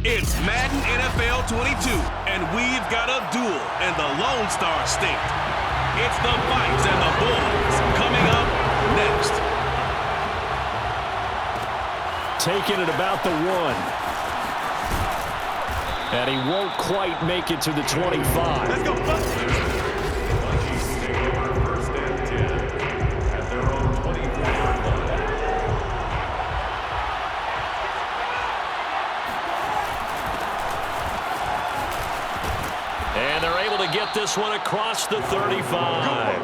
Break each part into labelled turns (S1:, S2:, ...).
S1: It's Madden NFL 22, and we've got a duel in the Lone Star State. It's the Vikes and the Bulls coming up next.
S2: Taking it about the 1. And he won't quite make it to the 25.
S1: Let's go, Bucks.
S2: And they're able to get this one across the 35.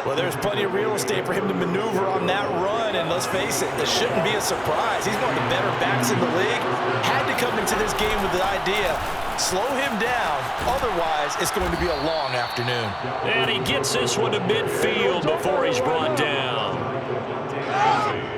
S3: Well, there's plenty of real estate for him to maneuver on that run, and let's face it, this shouldn't be a surprise. He's one of the better backs in the league. Had to come into this game with the idea, slow him down, otherwise it's going to be a long afternoon.
S2: And he gets this one to midfield before he's brought down.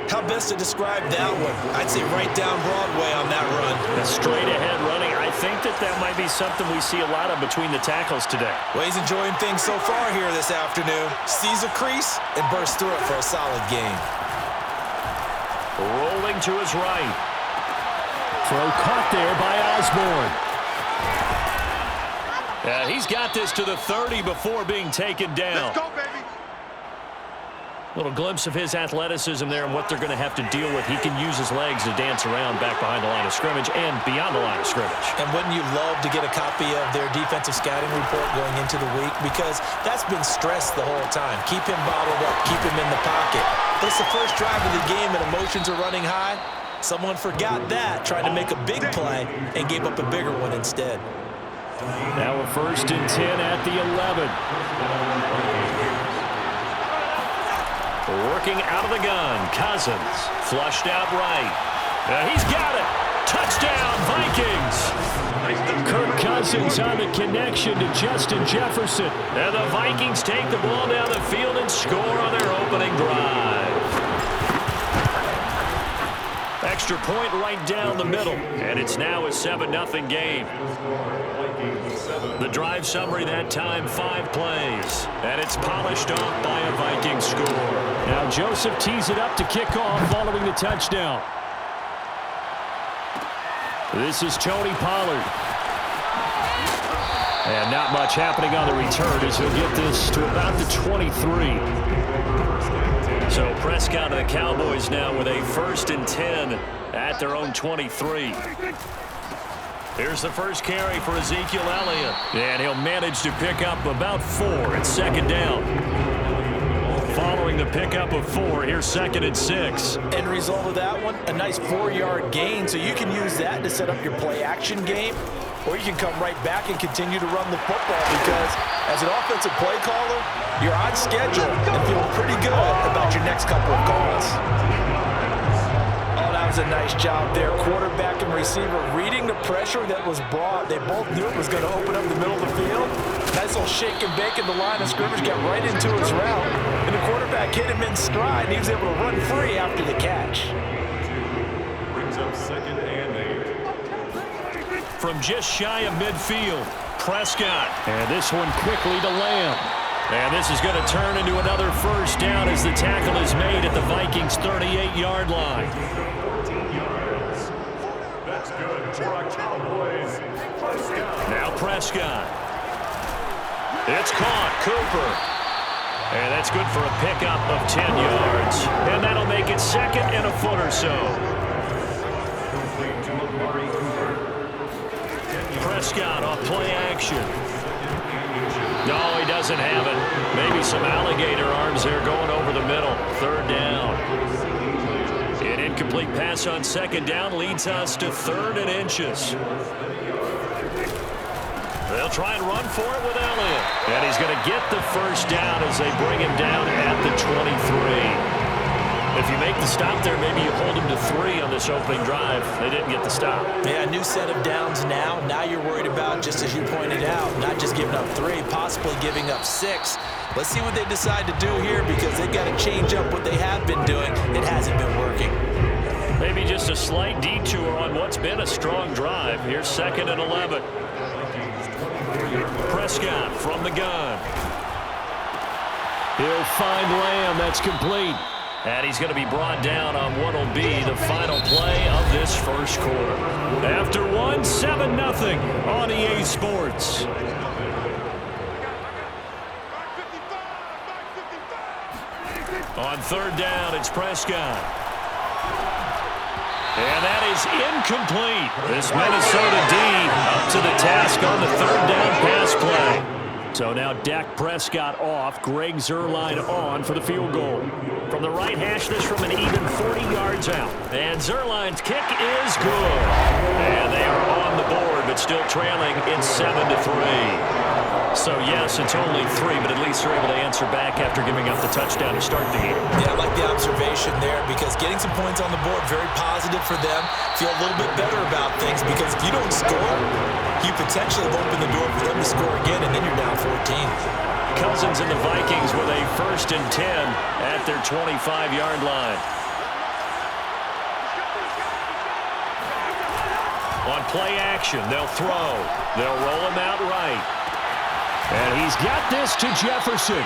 S3: How best to describe that one? I'd say right down Broadway on that run.
S2: A straight-ahead running. I think that might be something we see a lot of between the tackles today.
S3: Well, he's enjoying things so far here this afternoon. Sees a crease and bursts through it for a solid gain.
S2: Rolling to his right. Throw caught there by Osborne. He's got this to the 30 before being taken down.
S1: Let's go, baby.
S2: Little glimpse of his athleticism there and what they're going to have to deal with. He can use his legs to dance around back behind the line of scrimmage and beyond the line of scrimmage.
S3: And wouldn't you love to get a copy of their defensive scouting report going into the week? Because that's been stressed the whole time. Keep him bottled up. Keep him in the pocket. It's the first drive of the game and emotions are running high. Someone forgot that, tried to make a big play and gave up a bigger one instead.
S2: Now we're 1st and 10 at the 11. Working out of the gun, Cousins, flushed out right. He's got it. Touchdown, Vikings. Kirk Cousins on the connection to Justin Jefferson. And the Vikings take the ball down the field and score on their opening drive. Extra point right down the middle. And it's now a 7-0 game. The drive summary that time, 5 plays. And it's polished off by a Viking score. Now Joseph tees it up to kick off following the touchdown. This is Tony Pollard. And not much happening on the return as he'll get this to about the 23. So Prescott and the Cowboys now with a 1st and 10 at their own 23. Here's the first carry for Ezekiel Elliott. And he'll manage to pick up about 4. It's 2nd down. Following the pickup of 4, here's 2nd and 6.
S3: End result of that one, a nice 4-yard gain. So you can use that to set up your play-action game, or you can come right back and continue to run the football because as an offensive play caller, you're on schedule and feeling pretty good about your next couple of calls. Oh, that was a nice job there. Quarterback and receiver reading the pressure that was brought. They both knew it was going to open up the middle of the field. Nice little shake and bake in the line of scrimmage, got right into his route, and the quarterback hit him in stride, and he was able to run free after the catch.
S1: Brings up 2nd and 8.
S2: From just shy of midfield, Prescott. And this one quickly to Lamb. And this is going to turn into another 1st down as the tackle is made at the Vikings' 38-yard line.
S1: 14 yards. That's good for our Cowboys. Prescott.
S2: Now Prescott. It's caught, Cooper. And that's good for a pickup of 10 yards. And that'll make it 2nd and a foot or so. Prescott off play action. No, he doesn't have it. Maybe some alligator arms there going over the middle. 3rd down. An incomplete pass on 2nd down leads us to 3rd and inches. They'll try and run for it with Elliott. And he's going to get the 1st down as they bring him down at the 23. If you make the stop there, maybe you hold him to 3 on this opening drive. They didn't get the stop.
S3: Yeah, a new set of downs now. Now you're worried about, just as you pointed out, not just giving up 3, possibly giving up 6. Let's see what they decide to do here because they've got to change up what they have been doing. It hasn't been working.
S2: Maybe just a slight detour on what's been a strong drive. Here's 2nd and 11. Prescott from the gun. He'll find Lamb. That's complete. And he's going to be brought down on what will be the final play of this first quarter. After one, 7-0 on EA Sports. On third down, it's Prescott. And that is incomplete. This Minnesota D up to the task on the third down pass play. So now Dak Prescott off, Greg Zuerlein on for the field goal. From the right hash, this from an even 40 yards out. And Zuerlein's kick is good. And they are on the board, but still trailing. It's 7-3. So, yes, it's only 3, but at least they're able to answer back after giving up the touchdown to start the game.
S3: Yeah, I like the observation there because getting some points on the board, very positive for them. Feel a little bit better about things because if you don't score, you potentially have opened the door for them to score again, and then you're down 14.
S2: Cousins and the Vikings with a 1st and 10 at their 25-yard line. On play action, they'll throw. They'll roll him out right. And he's got this to Jefferson.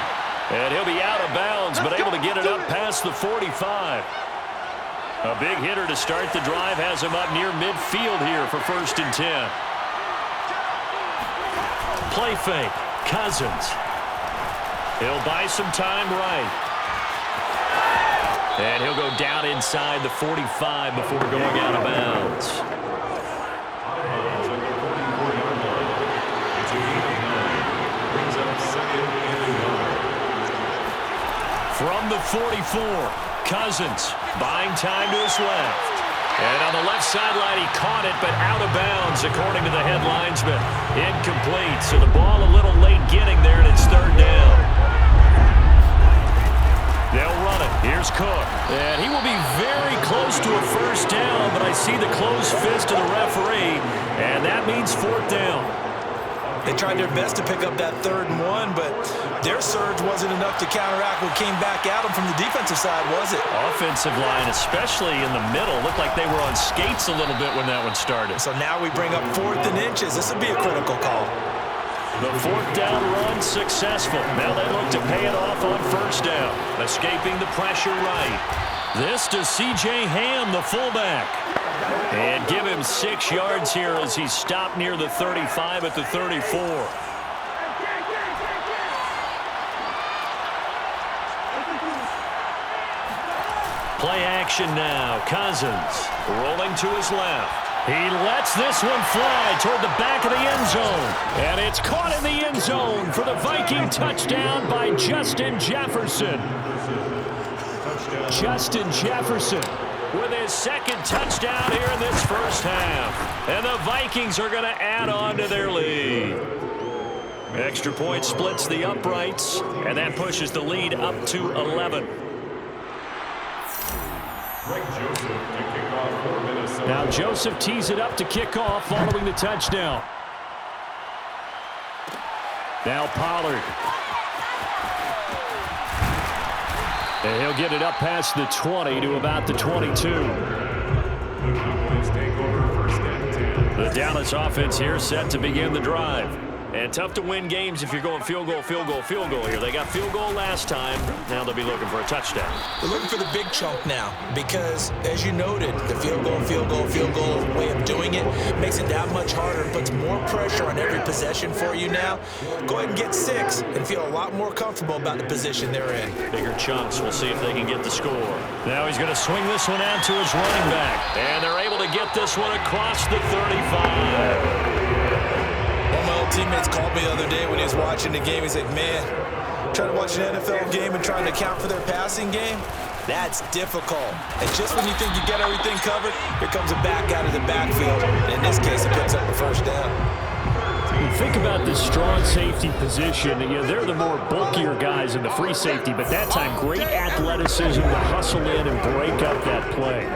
S2: And he'll be out of bounds, but able to get it up past the 45. A big hitter to start the drive has him up near midfield here for 1st and 10. Play fake. Cousins. He'll buy some time right. And he'll go down inside the 45 before going out of bounds. From the 44, Cousins buying time to his left. And on the left sideline, he caught it, but out of bounds, according to the head linesman. Incomplete, so the ball a little late getting there, and it's third down. They'll run it. Here's Cook. And he will be very close to a first down, but I see the closed fist of the referee, and that means 4th down.
S3: They tried their best to pick up that 3rd and 1, but their surge wasn't enough to counteract what came back at them from the defensive side, was it?
S2: Offensive line, especially in the middle, looked like they were on skates a little bit when that one started.
S3: So now we bring up 4th and inches. This would be a critical call.
S2: The 4th down run successful. Now they look to pay it off on 1st down. Escaping the pressure right. This to C.J. Ham, the fullback. And give him 6 yards here as he stopped near the 35 at the 34. Play action now. Cousins rolling to his left. He lets this one fly toward the back of the end zone. And it's caught in the end zone for the Viking touchdown by Justin Jefferson. Justin Jefferson with his 2nd touchdown here in this first half. And the Vikings are going to add on to their lead. Extra point splits the uprights, and that pushes the lead up to 11. Now Joseph tees it up to kick off following the touchdown. Now Pollard. And he'll get it up past the 20 to about the 22. The Dallas offense here set to begin the drive. And tough to win games if you're going field goal, field goal, field goal here. They got field goal last time. Now they'll be looking for a touchdown.
S3: They're looking for the big chunk now because, as you noted, the field goal way of doing it makes it that much harder and puts more pressure on every possession for you now. Go ahead and get 6 and feel a lot more comfortable about the position they're in.
S2: Bigger chunks. We'll see if they can get the score. Now he's going to swing this one out to his running back. And they're able to get this one across the 35.
S3: One of my old teammates called me the other day when he was watching the game. He's like, man, trying to watch an NFL game and trying to account for their passing game, that's difficult. And just when you think you get everything covered, here comes a back out of the backfield. In this case, it picks up the first down.
S2: Think about the strong safety position. You know, they're the more bulkier guys in the free safety, but that time, great athleticism to hustle in and break up that play.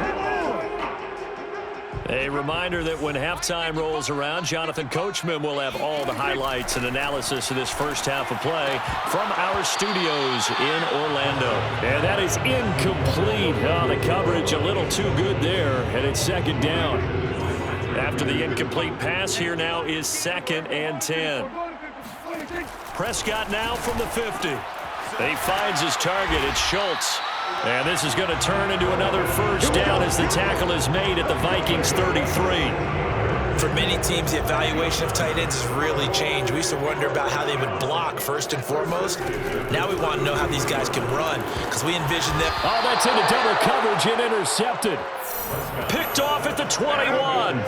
S2: A reminder that when halftime rolls around, Jonathan Coachman will have all the highlights and analysis of this first half of play from our studios in Orlando. And that is incomplete. Oh, the coverage a little too good there, and it's 2nd down. After the incomplete pass, here now is 2nd and 10. Prescott now from the 50. He finds his target. It's Schultz. And this is going to turn into another first down as the tackle is made at the Vikings 33.
S3: For many teams, the evaluation of tight ends has really changed. We used to wonder about how they would block first and foremost. Now we want to know how these guys can run because we envision them.
S2: Oh, that's into double coverage and intercepted. Picked off at the 21.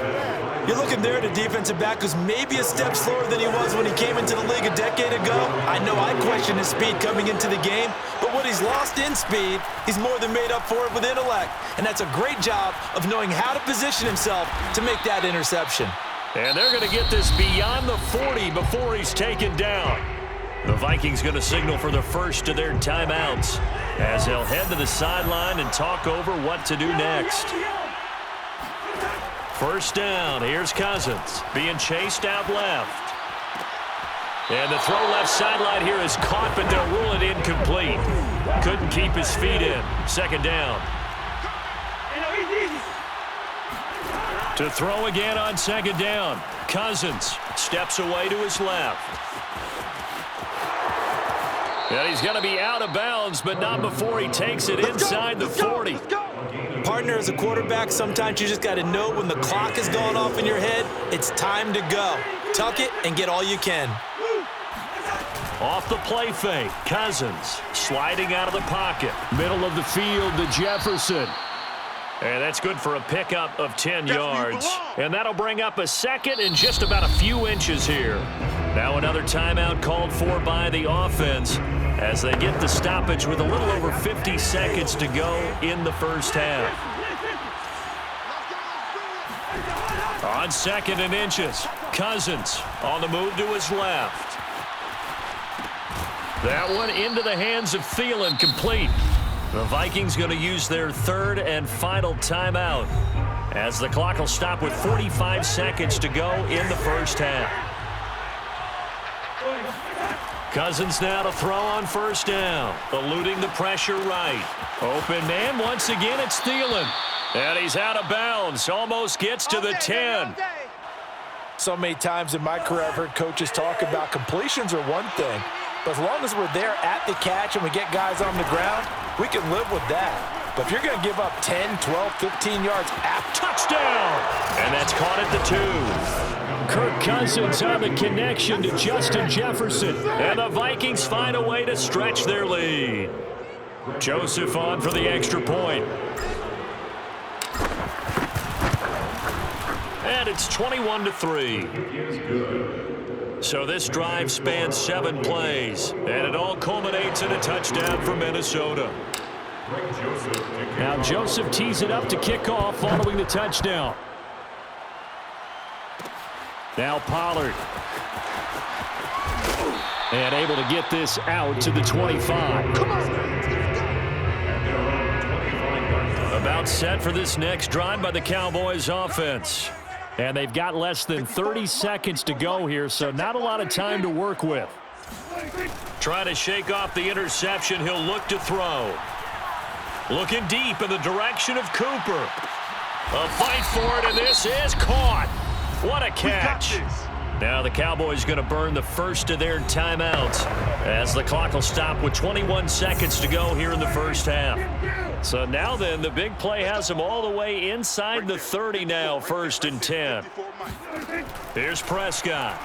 S3: You're looking there at a defensive back who's maybe a step slower than he was when he came into the league a decade ago. I know I questioned his speed coming into the game, but what he's lost in speed, he's more than made up for it with intellect. And that's a great job of knowing how to position himself to make that interception.
S2: And they're going to get this beyond the 40 before he's taken down. The Vikings going to signal for the first of their timeouts as they'll head to the sideline and talk over what to do next. First down, here's Cousins being chased out left. And the throw left sideline here is caught, but they'll rule it incomplete. Couldn't keep his feet in. Second down. To throw again on second down. Cousins steps away to his left. And he's going to be out of bounds, but not before he takes it inside the 40.
S3: Partner, as a quarterback, sometimes you just got to know when the clock is going off in your head, it's time to go. Tuck it and get all you can.
S2: Off the play fake, Cousins sliding out of the pocket. Middle of the field to Jefferson. And that's good for a pickup of 10 yards. And that'll bring up a second and just about a few inches here. Now another timeout called for by the offense as they get the stoppage with a little over 50 seconds to go in the first half. On second and inches, Cousins on the move to his left. That one into the hands of Thielen, complete. The Vikings going to use their third and final timeout as the clock will stop with 45 seconds to go in the first half. Cousins now to throw on first down, eluding the pressure right. Open man, once again it's Thielen. And he's out of bounds, almost gets to the 10.
S3: So many times in my career I've heard coaches talk about completions are one thing, but as long as we're there at the catch and we get guys on the ground, we can live with that. But if you're going to give up 10, 12, 15 yards after
S2: touchdown, and that's caught at the 2. Kirk Cousins on the connection to Justin Jefferson. And the Vikings find a way to stretch their lead. Joseph on for the extra point. And it's 21-3. So this drive spans 7 plays. And it all culminates in a touchdown for Minnesota. Now Joseph tees it up to kick off following the touchdown. Now Pollard. And able to get this out to the 25. About set for this next drive by the Cowboys offense. And they've got less than 30 seconds to go here, so not a lot of time to work with. Trying to shake off the interception, he'll look to throw. Looking deep in the direction of Cooper. A fight for it, and this is caught. What a catch. Now the Cowboys going to burn the first of their timeouts as the clock will stop with 21 seconds to go here in the first half. So now then, the big play has them all the way inside the 30 now, 1st and 10. Here's Prescott.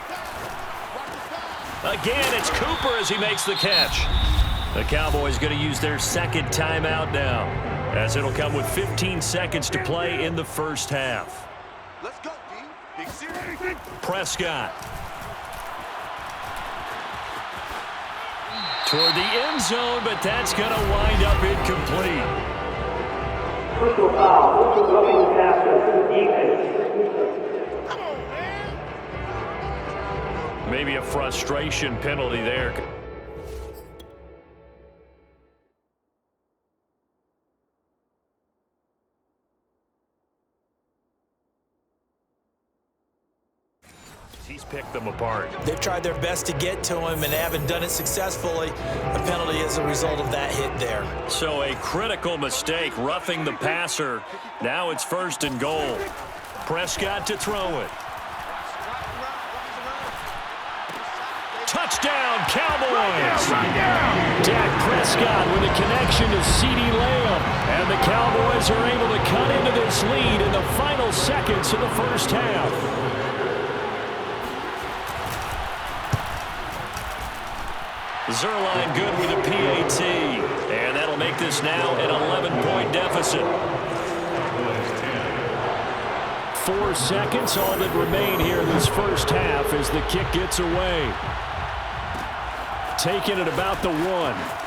S2: Again, it's Cooper as he makes the catch. The Cowboys going to use their second timeout now as it'll come with 15 seconds to play in the first half.
S4: Let's go, D. Big series.
S2: Prescott. Toward the end zone, but that's going to wind up incomplete.
S5: Personal foul. Roughing the passer to the defense.
S4: Come on, man.
S2: Maybe a frustration penalty there. He's picked them apart.
S3: They've tried their best to get to him and haven't done it successfully. A penalty as a result of that hit there.
S2: So a critical mistake, roughing the passer. Now it's 1st and goal. Prescott to throw it. Touchdown, Cowboys! Dak Prescott with a connection to CeeDee Lamb. Cowboys are able to cut into this lead in the final seconds of the first half. Zerline good with a PAT. And that'll make this now an 11-point deficit. 4 seconds, all that remain here in this first half as the kick gets away. Taken at about the 1.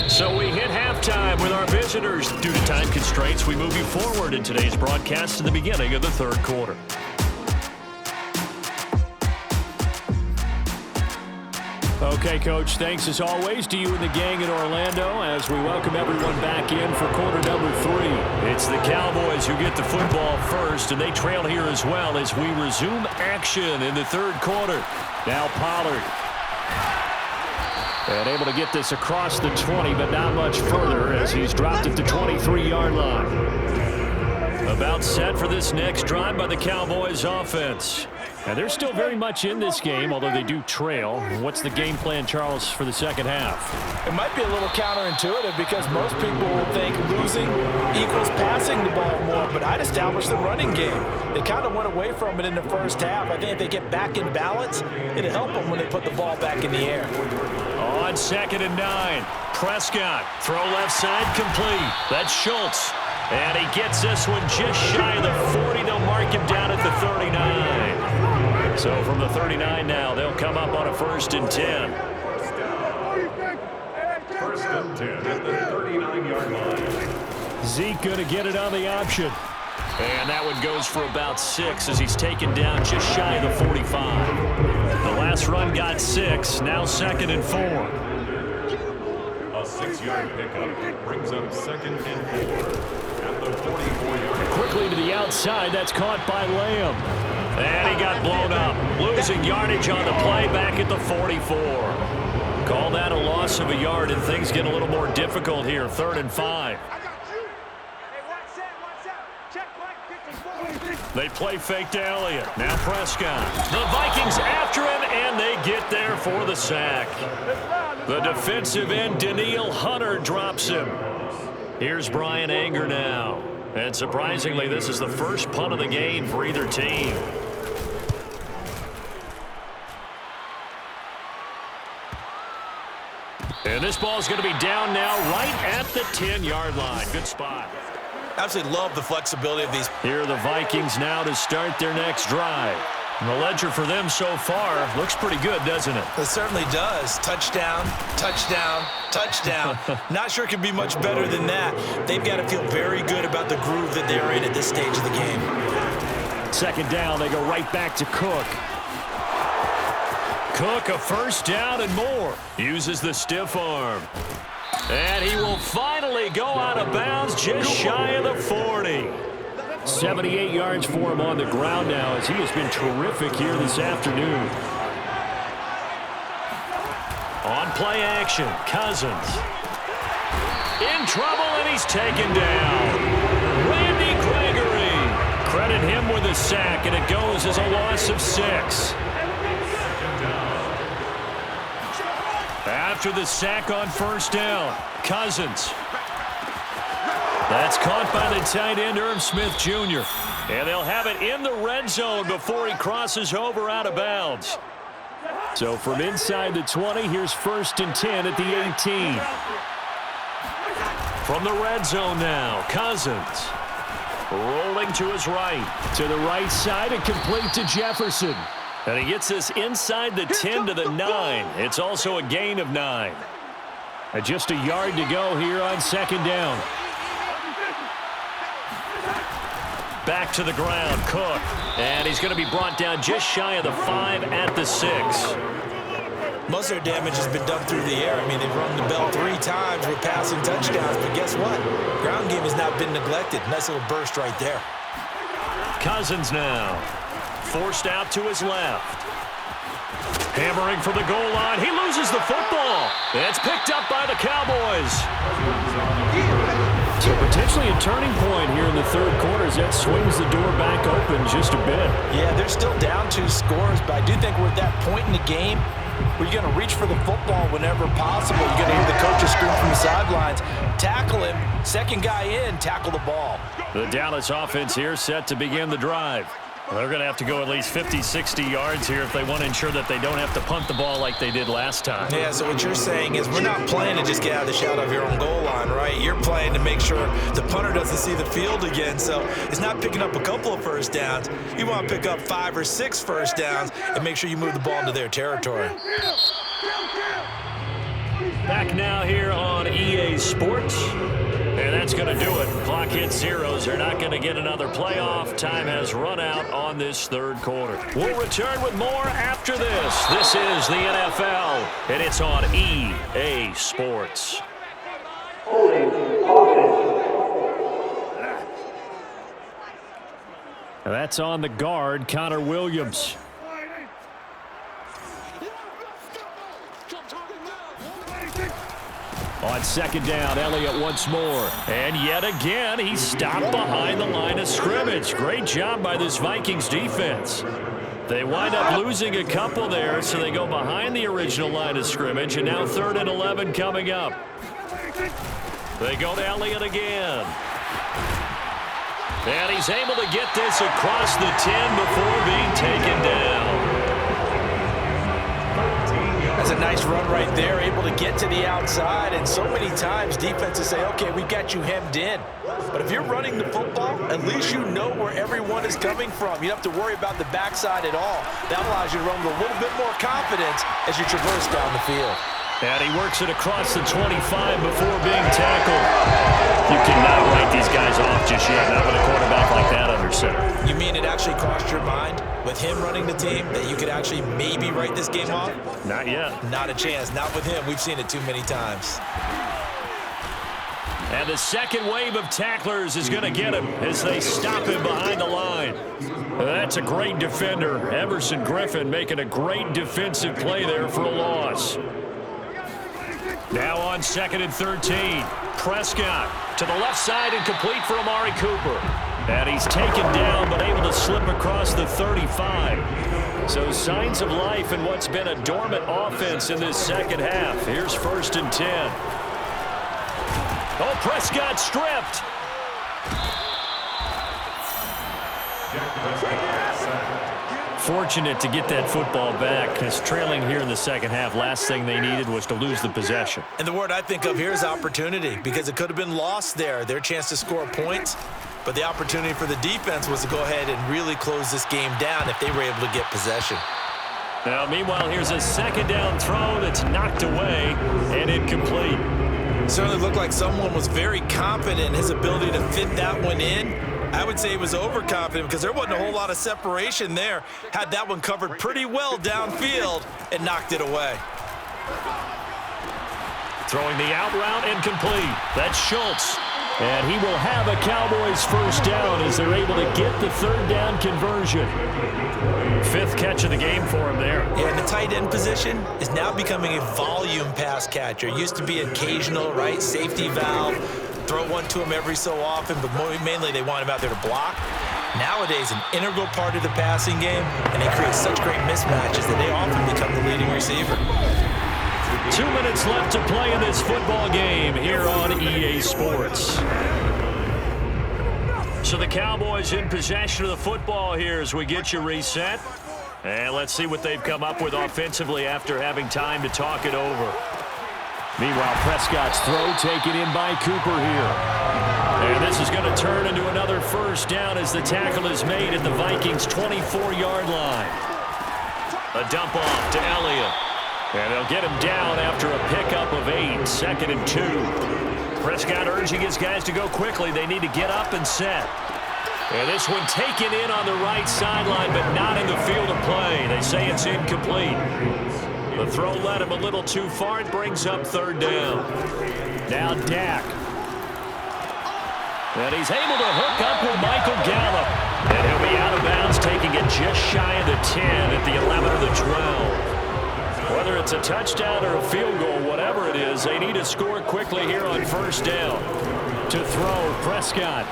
S2: So we hit halftime with our visitors. Due to time constraints, we move you forward in today's broadcast to the beginning of the third quarter. Okay, Coach, thanks as always to you and the gang in Orlando as we welcome everyone back in for quarter number 3. It's the Cowboys who get the football first, and they trail here as well as we resume action in the third quarter. Now Pollard. And able to get this across the 20, but not much further as he's dropped at the 23-yard line. About set for this next drive by the Cowboys offense. And they're still very much in this game, although they do trail. What's the game plan, Charles, for the second half?
S3: It might be a little counterintuitive because most people will think losing equals passing the ball more, but I'd establish the running game. They kind of went away from it in the first half. I think if they get back in balance, it'll help them when they put the ball back in the air.
S2: On 2nd and 9, Prescott, throw left side complete. That's Schultz. And he gets this one just shy of the 40. They'll mark him down at the 39. So from the 39 now, they'll come up on a 1st and 10.
S6: 1st and 10 at the 39-yard line.
S2: Zeke going to get it on the option. And that one goes for about 6 as he's taken down just shy of the 45. The last run got 6. Now 2nd and 4.
S6: A 6-yard pickup brings up 2nd and 4. At the 44-yard.
S2: Quickly to the outside. That's caught by Lamb. And he got blown up. Losing yardage on the play back at the 44. Call that a loss of a yard, and things get a little more difficult here. 3rd and 5. They play fake to Elliott. Now Prescott. The Vikings after him, and they get there for the sack. The defensive end, Danielle Hunter, drops him. Here's Brian Anger now. And surprisingly, this is the first punt of the game for either team. And this ball's going to be down now right at the 10-yard line. Good spot.
S3: Absolutely love the flexibility of these.
S2: Here are the Vikings now to start their next drive. And the ledger for them so far looks pretty good, doesn't it?
S3: It certainly does. Touchdown, touchdown, touchdown. Not sure it could be much better than that. They've got to feel very good about the groove that they're in at this stage of the game.
S2: 2nd down, they go right back to Cook. Cook, a 1st down and more. Uses the stiff arm. And he will finally go out of bounds just shy of the 40. 78 yards for him on the ground now as he has been terrific here this afternoon. On play action, Cousins. In trouble, and he's taken down. Randy Gregory. Credit him with a sack, and it goes as a loss of 6. After the sack on 1st down, Cousins. That's caught by the tight end, Irv Smith Jr. And they'll have it in the red zone before he crosses over out of bounds. So from inside the 20, here's 1st and 10 at the 18. From the red zone now, Cousins. Rolling to his right. To the right side and complete to Jefferson. And he gets this inside the 10 to the 9. It's also a gain of 9. And just a yard to go here on 2nd down. Back to the ground, Cook. And he's going to be brought down just shy of the 5 at the 6.
S3: Most of their damage has been done through the air. I mean, they've rung the bell 3 times with passing touchdowns. But guess what? Ground game has not been neglected. Nice little burst right there.
S2: Cousins now. Forced out to his left. Hammering for the goal line. He loses the football. It's picked up by the Cowboys. So potentially a turning point here in the third quarter as that swings the door back open just a bit.
S3: Yeah, they're still down 2 scores, but I do think we're at that point in the game where you're going to reach for the football whenever possible. You're going to hear the coaches scream from the sidelines. Tackle him. Second guy in, tackle the ball.
S2: The Dallas offense here set to begin the drive. They're going to have to go at least 50, 60 yards here if they want to ensure that they don't have to punt the ball like they did last time.
S3: Yeah, so what you're saying is we're not playing to just get out of the shadow of your own goal line, right? You're playing to make sure the punter doesn't see the field again. So it's not picking up a couple of first downs. You want to pick up 5 or 6 first downs and make sure you move the ball into their territory.
S2: Back now here on EA Sports. And that's going to do it. Clock hits zeros. They're not going to get another playoff. Time has run out on this third quarter. We'll return with more after this. This is the NFL, and it's on EA Sports.
S5: Holding offense.
S2: That's on the guard, Connor Williams. On second down, Elliott once more. And yet again, he stopped behind the line of scrimmage. Great job by this Vikings defense. They wind up losing a couple there, so they go behind the original line of scrimmage, and now 3rd and 11 coming up. They go to Elliott again. And he's able to get this across the 10 before being taken down.
S3: That's a nice run right there, able to get to the outside. And so many times defenses say, okay, we've got you hemmed in. But if you're running the football, at least you know where everyone is coming from. You don't have to worry about the backside at all. That allows you to run with a little bit more confidence as you traverse down the field.
S2: And he works it across the 25 before being tackled. You cannot write these guys off just yet, not with a quarterback like that under center.
S3: You mean it actually crossed your mind with him running the team that you could actually maybe write this game off?
S2: Not yet.
S3: Not a chance. Not with him. We've seen it too many times.
S2: And the second wave of tacklers is going to get him as they stop him behind the line. That's a great defender. Everson Griffin making a great defensive play there for a loss. Now on 2nd and 13. Prescott to the left side and complete for Amari Cooper. And he's taken down but able to slip across the 35. So signs of life in what's been a dormant offense in this second half. Here's 1st and 10. Oh, Prescott stripped. Fortunate to get that football back, because trailing here in the second half, last thing they needed was to lose the possession.
S3: And the word I think of here is opportunity, because it could have been lost there. Their chance to score points, but the opportunity for the defense was to go ahead and really close this game down if they were able to get possession.
S2: Now, meanwhile, here's a second down throw that's knocked away and incomplete.
S3: Certainly looked like someone was very confident in his ability to fit that one in. I would say he was overconfident because there wasn't a whole lot of separation there. Had that one covered pretty well downfield and knocked it away.
S2: Throwing the out route and complete. That's Schultz. And he will have a Cowboys first down as they're able to get the 3rd down conversion. 5th catch of the game for him there.
S3: Yeah, and the tight end position is now becoming a volume pass catcher. It used to be occasional, right, safety valve. Throw one to him every so often, but mainly they want him out there to block. Nowadays, an integral part of the passing game, and they create such great mismatches that they often become the leading receiver.
S2: 2 minutes left to play in this football game here on EA Sports. So the Cowboys in possession of the football here as we get you reset. And let's see what they've come up with offensively after having time to talk it over. Meanwhile, Prescott's throw taken in by Cooper here. And this is going to turn into another first down as the tackle is made at the Vikings' 24-yard line. A dump off to Elliott. And they'll get him down after a pickup of 8, 2nd and 2. Prescott urging his guys to go quickly. They need to get up and set. And this one taken in on the right sideline, but not in the field of play. They say it's incomplete. The throw led him a little too far. It brings up 3rd down. Now Dak. And he's able to hook up with Michael Gallup. And he'll be out of bounds, taking it just shy of the 10 at the 11 or the 12. Whether it's a touchdown or a field goal, whatever it is, they need to score quickly here on 1st down. To throw, Prescott.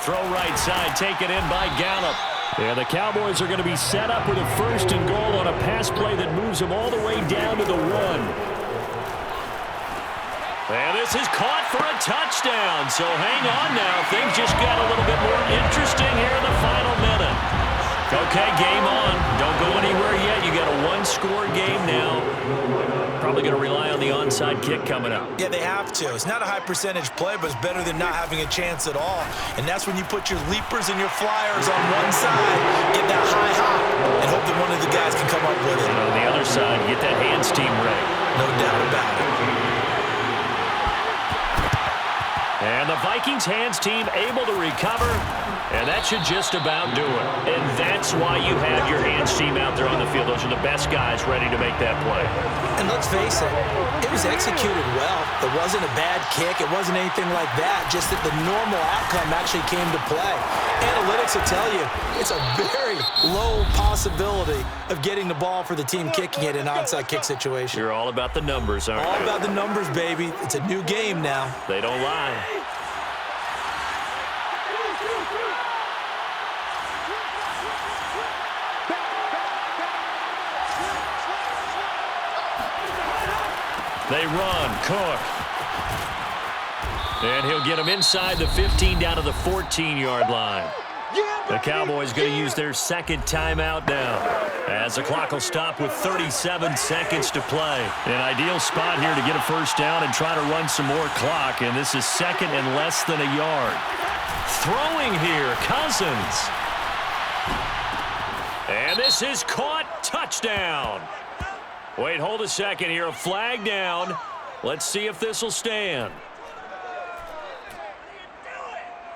S2: Throw right side, taken in by Gallup. And the Cowboys are going to be set up with a 1st and goal on a pass play that moves them all the way down to the 1. And this is caught for a touchdown. So hang on now. Things just got a little bit more interesting here in the final minute. Okay, game on. Don't go anywhere yet. You got a 1-score game now. Probably going to rely on the onside kick coming up.
S3: Yeah, they have to. It's not a high percentage play, but it's better than not having a chance at all. And that's when you put your leapers and your flyers on one side, get that high hop, and hope that one of the guys can come up with it.
S2: And on the other side, get that hands team ready.
S3: No doubt about it.
S2: And the Vikings hands team able to recover, and that should just about do it. And that's why you have your hands team out there on the field. Those are the best guys ready to make that play.
S3: And let's face it, it was executed well. It wasn't a bad kick. It wasn't anything like that, just that the normal outcome actually came to play. Analytics will tell you it's a very low possibility of getting the ball for the team kicking it in an onside kick situation.
S2: You're all about the numbers, aren't you?
S3: All about the numbers, baby. It's a new game now.
S2: They don't lie. They run, Cook. And he'll get him inside the 15 down to the 14-yard line. The Cowboys going to use their 2nd timeout now, as the clock will stop with 37 seconds to play. An ideal spot here to get a 1st down and try to run some more clock, and this is 2nd and less than a yard. Throwing here, Cousins. And this is caught. Touchdown. Wait, hold a second here. A flag down. Let's see if this will stand.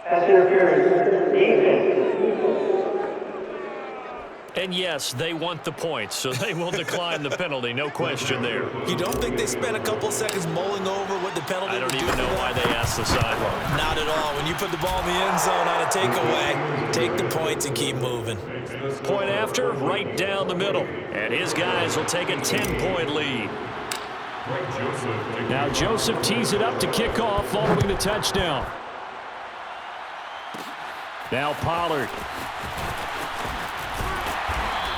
S5: Pass interference. Defense.
S2: And yes, they want the points, so they will decline the penalty. No question there.
S3: You don't think they spent a couple seconds mulling over what the penalty would do?
S2: I don't even know why they asked the sideline.
S3: Not at all. When you put the ball in the end zone on a takeaway, take the points and keep moving.
S2: Point after, right down the middle. And his guys will take a 10-point lead. Now Joseph tees it up to kick off following the touchdown. Now Pollard.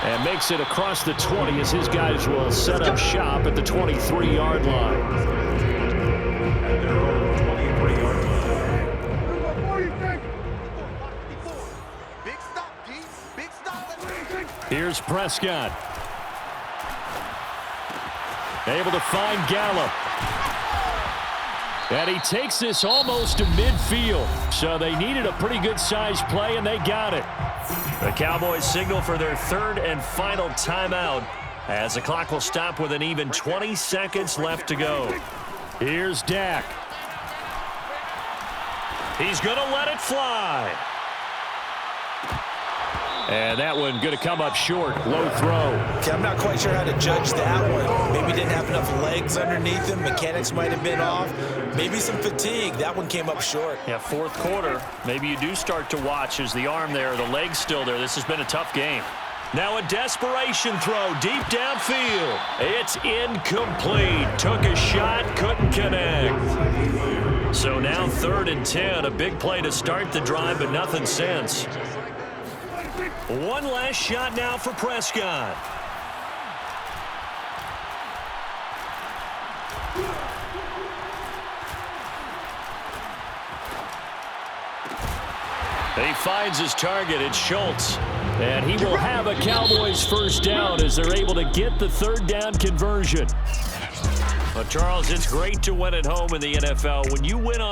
S2: And makes it across the 20 as his guys will set up shop at the 23-yard line.
S6: At their own 23-yard line.
S4: Big stop, D. Big stop.
S2: Here's Prescott. Able to find Gallup. And he takes this almost to midfield. So they needed a pretty good-sized play, and they got it. The Cowboys signal for their 3rd and final timeout as the clock will stop with an even 20 seconds left to go. Here's Dak. He's going to let it fly. And that one going to come up short. Low throw.
S3: Okay, I'm not quite sure how to judge that one. Maybe didn't have enough legs underneath him. Mechanics might have been off. Maybe some fatigue. That one came up short.
S2: Yeah, 4th quarter. Maybe you do start to watch as the arm there, the leg's still there. This has been a tough game. Now a desperation throw deep downfield. It's incomplete. Took a shot, couldn't connect. So now 3rd and 10. A big play to start the drive, but nothing since. One last shot now for Prescott. He finds his target. It's Schultz. And he will have a Cowboys 1st down as they're able to get the 3rd down conversion. But Charles, it's great to win at home in the NFL. When you win on